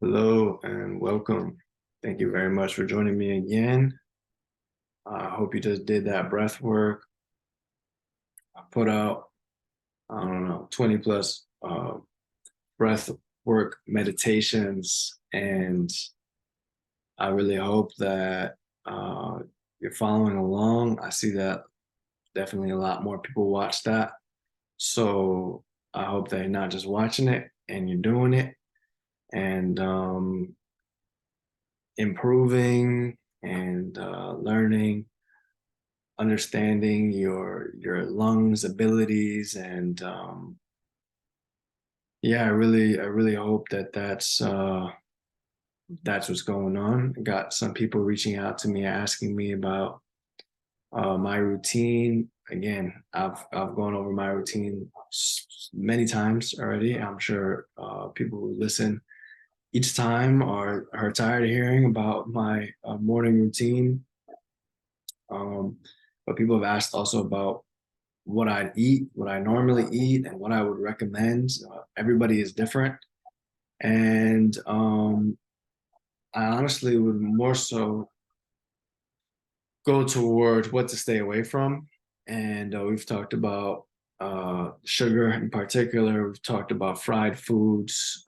Hello and welcome. Thank you very much for joining me again. I hope you just did that breath work. I put out, I don't know, 20 plus breath work meditations, and I really hope that you're following along. I see that definitely a lot more people watch that. So I hope that you're not just watching it and you're doing it and improving and learning, understanding your lungs abilities, and yeah, I really hope that that's what's going on. I got some people reaching out to me asking me about my routine. Again, I've gone over my routine many times already. I'm sure people who listen each time are tired of hearing about my morning routine. Um, but people have asked also about what I'd eat, what I normally eat, and what I would recommend. Everybody is different. And I honestly would more so go towards what to stay away from. And we've talked about sugar in particular. We've talked about fried foods.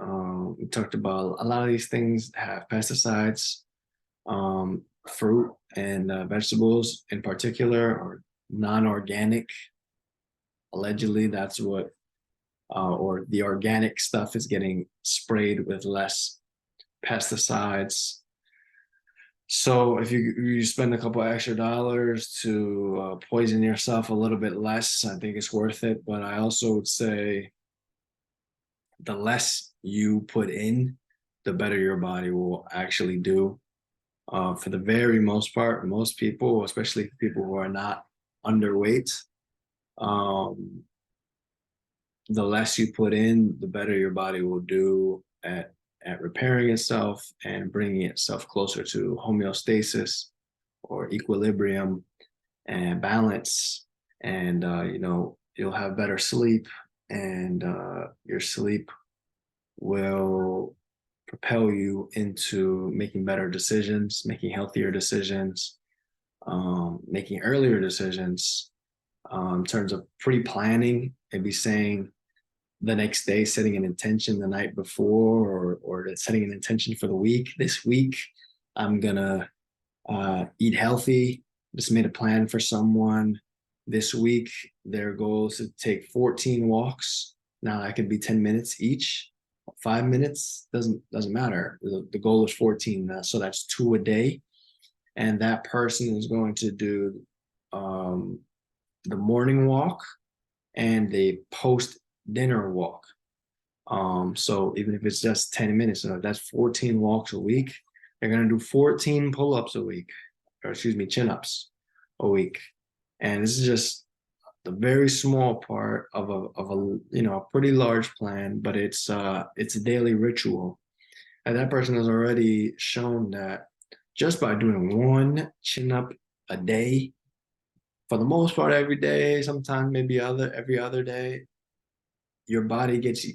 We talked about a lot of these things have pesticides, fruit and vegetables in particular, or non-organic. Allegedly, that's what or the organic stuff is getting sprayed with less pesticides. So if you spend a couple extra dollars to poison yourself a little bit less, I think it's worth it. But I also would say the less you put in, the better your body will actually do. For the very most part, most people, especially people who are not underweight, um, the less you put in, the better your body will do at repairing itself and bringing itself closer to homeostasis or equilibrium and balance. And you'll have better sleep, and your sleep will propel you into making better decisions, making healthier decisions, making earlier decisions. In terms of pre-planning, it'd be saying the next day, setting an intention the night before, or setting an intention for the week. This week, I'm gonna eat healthy. Just made a plan for someone this week. Their goal is to take 14 walks. Now that could be 10 minutes each, 5 minutes, doesn't matter. The goal is 14, so that's two a day. And that person is going to do um, the morning walk and the post dinner walk. So even if it's just 10 minutes, so that's 14 walks a week. They're gonna do 14 pull-ups a week, or excuse me, chin-ups a week. And this is just a very small part of a pretty large plan, but it's a daily ritual. And that person has already shown that just by doing one chin-up a day, for the most part every day, sometimes maybe every other day, your body gets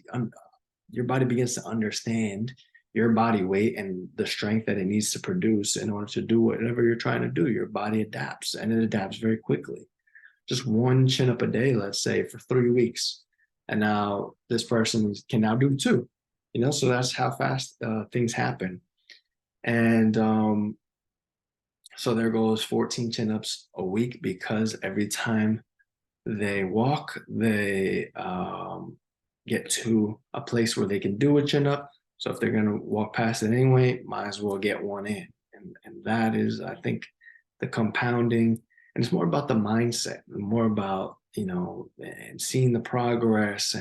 your body begins to understand your body weight and the strength that it needs to produce in order to do whatever you're trying to do. Your body adapts, and it adapts very quickly. Just one chin up a day, let's say, for 3 weeks. And now this person can now do two, so that's how fast things happen. And so their goal is 14 chin ups a week, because every time they walk, they get to a place where they can do a chin up. So if they're going to walk past it anyway, might as well get one in. And that is, I think, the compounding. And it's more about the mindset, more about, and seeing the progress,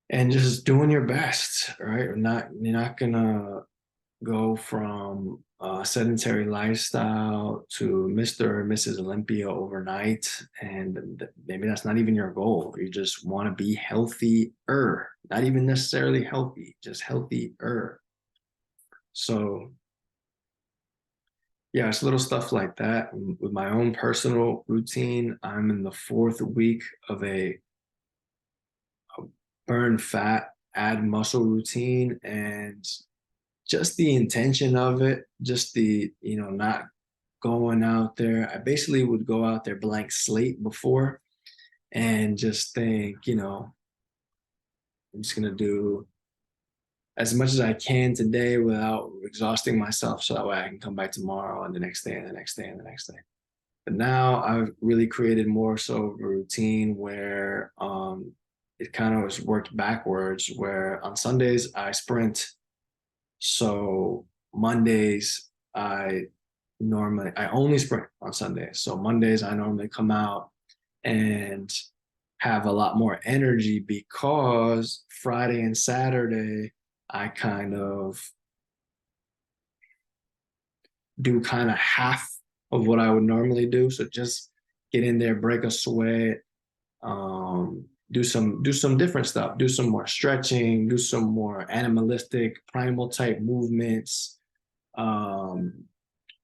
and just doing your best, right? You're not gonna go from a sedentary lifestyle to Mr. or Mrs. Olympia overnight. And maybe that's not even your goal. You just want to be healthier, not even necessarily healthy, just healthier. So, yeah, it's little stuff like that. With my own personal routine, I'm in the fourth week of a burn fat add muscle routine, and just the intention of it, just the, not going out there. I basically would go out there blank slate before and just think, I'm just gonna do as much as I can today without exhausting myself, so that way I can come back tomorrow and the next day and the next day and the next day. But now I've really created more so of a routine where it kind of was worked backwards, where on Sundays I sprint. So Mondays I only sprint on Sundays. So Mondays I normally come out and have a lot more energy, because Friday and Saturday I kind of do kind of half of what I would normally do. So just get in there, break a sweat, do some different stuff, do some more stretching, do some more animalistic primal type movements, um,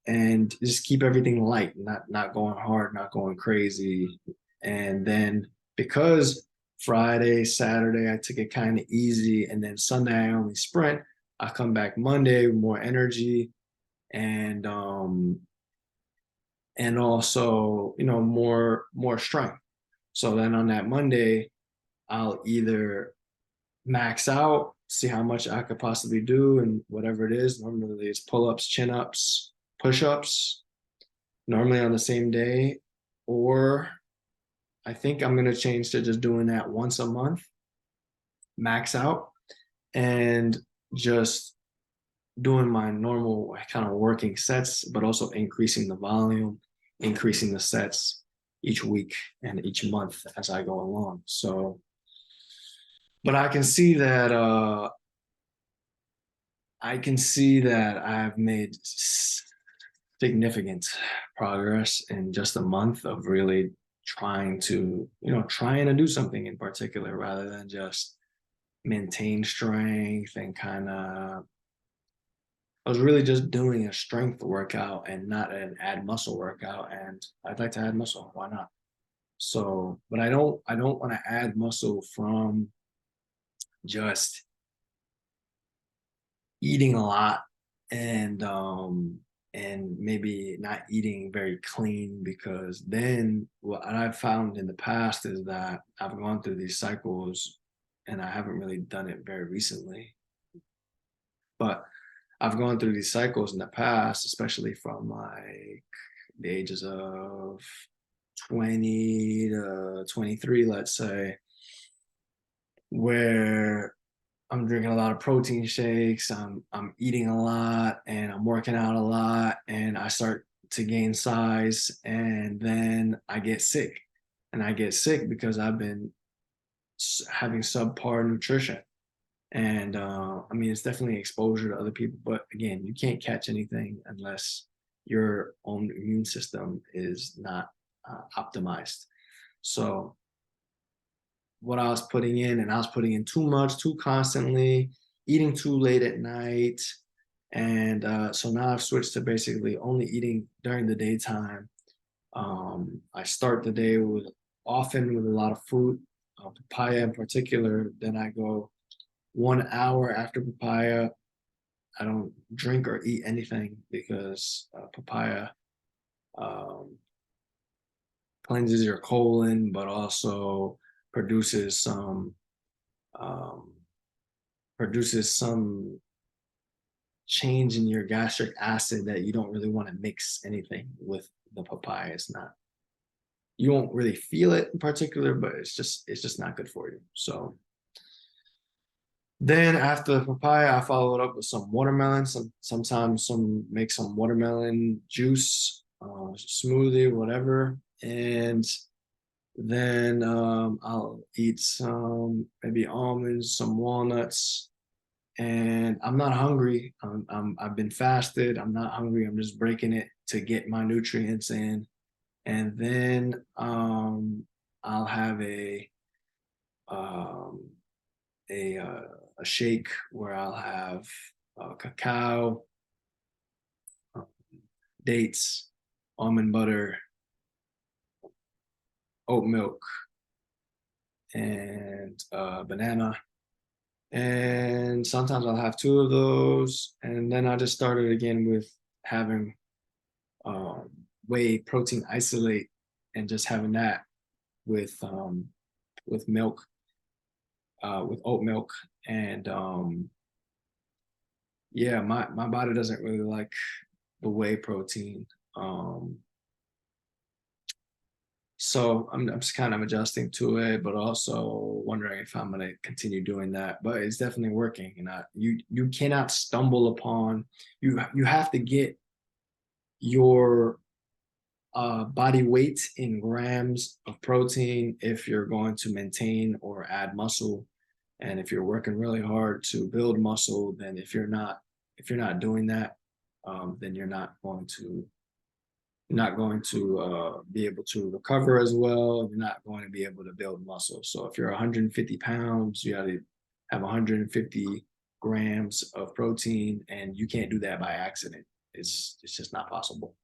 and just keep everything light, not going hard, not going crazy. And then because Friday, Saturday, I took it kind of easy, and then Sunday I only sprint. I come back Monday with more energy, and and also, more strength. So then on that Monday, I'll either max out, see how much I could possibly do, and whatever it is. Normally it's pull-ups, chin-ups, push-ups, normally on the same day. Or I think I'm gonna change to just doing that once a month, max out, and just doing my normal kind of working sets, but also increasing the volume, increasing the sets each week and each month as I go along. So, but I can see that I've made significant progress in just a month of really trying to do something in particular rather than just maintain strength and kind of. I was really just doing a strength workout and not an add muscle workout, and I'd like to add muscle. Why not? So, but I don't want to add muscle from just eating a lot, and maybe not eating very clean, because then what I've found in the past is that I've gone through these cycles, and I haven't really done it very recently, but I've gone through these cycles in the past, especially from like the ages of 20 to 23, let's say, where I'm drinking a lot of protein shakes, I'm eating a lot, and I'm working out a lot, and I start to gain size, and then I get sick. And I get sick because I've been having subpar nutrition. And I mean, it's definitely exposure to other people, but again, you can't catch anything unless your own immune system is not optimized. So what I was putting in, and I was putting in too much, too constantly, eating too late at night. And so now I've switched to basically only eating during the daytime. I start the day often with a lot of fruit, papaya in particular. Then I go 1 hour after papaya. I don't drink or eat anything, because papaya um, cleanses your colon, but also produces some um, produces some change in your gastric acid that you don't really want to mix anything with the papaya. It's not, you won't really feel it in particular, but it's just not good for you. So then after the papaya, I followed up with some watermelon. Sometimes make some watermelon juice, smoothie, whatever, and then I'll eat some maybe almonds, some walnuts, and I'm not hungry. I've been fasted. I'm not hungry. I'm just breaking it to get my nutrients in, and then I'll have um, a a shake where I'll have cacao, uh, dates, almond butter, oat milk, and banana, And sometimes I'll have two of those. And then I just started again with having um, whey protein isolate and just having that with milk, with oat milk. And yeah, my body doesn't really like the whey protein. Um, so I'm just kind of adjusting to it, but also wondering if I'm gonna continue doing that. But it's definitely working. You cannot stumble upon, you have to get your body weight in grams of protein if you're going to maintain or add muscle. And if you're working really hard to build muscle, then if you're not doing that, then you're not going to be able to recover as well. You're not going to be able to build muscle. So if you're 150 pounds, you got to have 150 grams of protein, and you can't do that by accident. It's just not possible.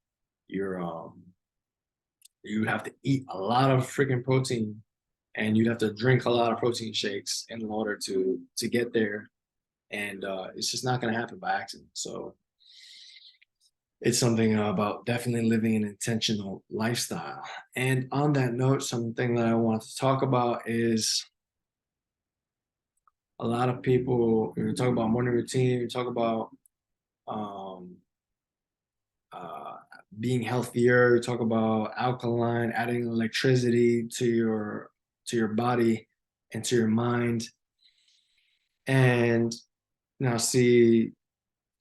You have to eat a lot of freaking protein, and you'd have to drink a lot of protein shakes in order to get there. And it's just not going to happen by accident. So it's something about definitely living an intentional lifestyle. And on that note, something that I want to talk about is a lot of people, you talk about morning routine, you talk about um, uh, being healthier, you talk about alkaline, adding electricity to your body and to your mind. And now see, a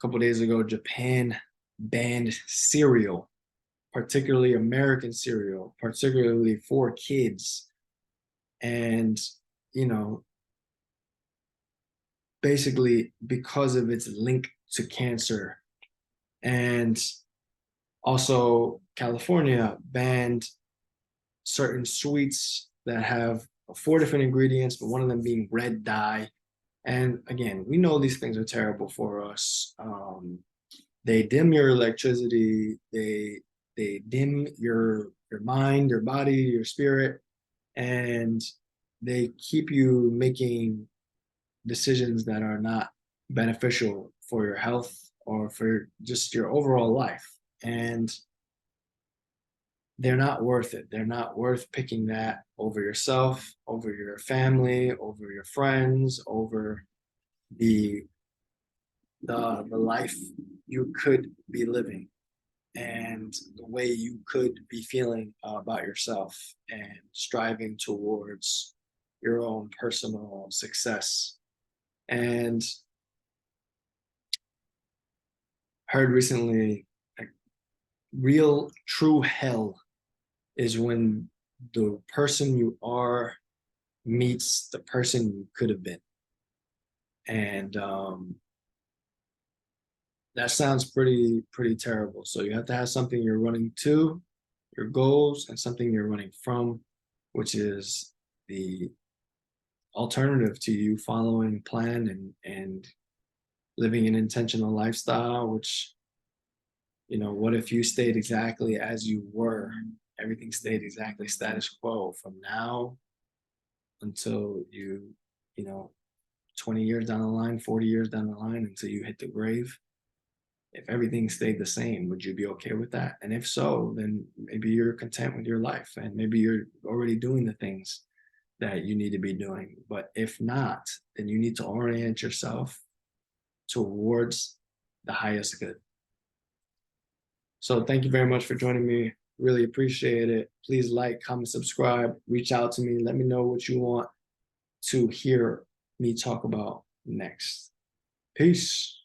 couple days ago, Japan banned cereal, particularly American cereal, particularly for kids. And, you know, basically because of its link to cancer. And also, California banned certain sweets that have four different ingredients, but one of them being red dye. And again, we know these things are terrible for us. They dim your electricity. They dim your mind, your body, your spirit, and they keep you making decisions that are not beneficial for your health or for just your overall life. And they're not worth it. They're not worth picking that over yourself, over your family, over your friends, over the the life you could be living and the way you could be feeling about yourself and striving towards your own personal success. And heard recently, like, real true hell is when the person you are meets the person you could have been. And that sounds pretty terrible. So you have to have something you're running to, your goals, and something you're running from, which is the alternative to you following plan and living an intentional lifestyle, which, what if you stayed exactly as you were? Everything stayed exactly status quo from now until you know, 20 years down the line, 40 years down the line, until you hit the grave. If everything stayed the same, would you be okay with that? And if so, then maybe you're content with your life and maybe you're already doing the things that you need to be doing. But if not, then you need to orient yourself towards the highest good. So thank you very much for joining me. Really appreciate it. Please like, comment, subscribe, reach out to me. Let me know what you want to hear me talk about next. Peace.